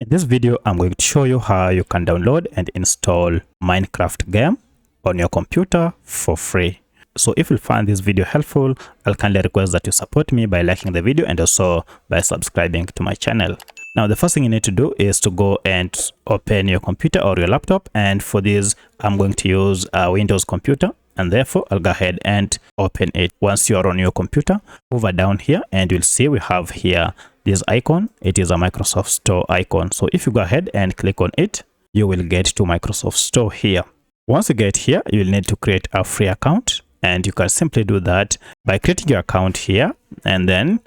In this video, I'm going to show you how you can download and install Minecraft game on your computer for free. So if you find this video helpful, I'll kindly request that you support me by liking the video and also by subscribing to my channel. Now, the first thing you need to do is to go and open your computer or your laptop. And for this, I'm going to use a Windows computer. And therefore, I'll go ahead and open it. Once you're on your computer, hover down here and you'll see we have here this icon. It is a Microsoft Store icon. So if you go ahead and click on it, you will get to Microsoft Store here. Once you get here, you'll need to create a free account. And you can simply do that by creating your account here and then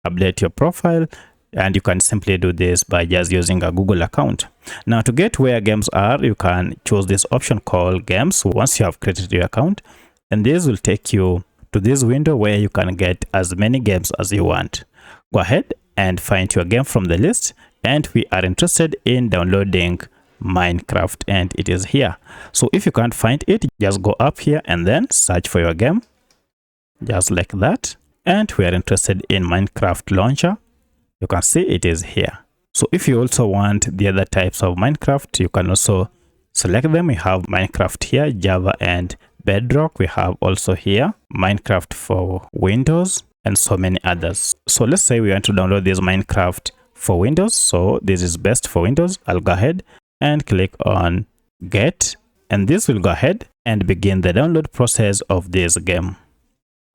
update your profile. And you can simply do this by just using a Google account. Now, to get where games are, you can choose this option called games once you have created your account. And this will take you to this window where you can get as many games as you want. Go ahead and find your game from the list. And we are interested in downloading Minecraft, and it is here. So if you can't find it, just go up here and then search for your game, just like that. And we are interested in Minecraft launcher. You can see it is here. So if you also want the other types of Minecraft, you can also select them. We have Minecraft here, Java and Bedrock. We have also here Minecraft for Windows and so many others. So let's say we want to download this Minecraft for Windows. So this is best for Windows. I'll go ahead and click on Get, and this will go ahead and begin the download process of this game.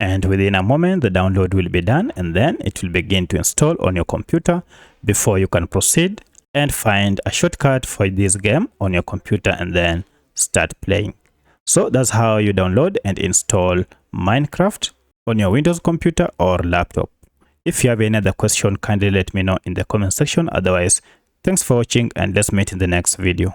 And within a moment, the download will be done, and then it will begin to install on your computer before you can proceed and find a shortcut for this game on your computer and then start playing. So that's how you download and install Minecraft on your Windows computer or laptop. If you have any other question, kindly let me know in the comment section. Otherwise, thanks for watching and let's meet in the next video.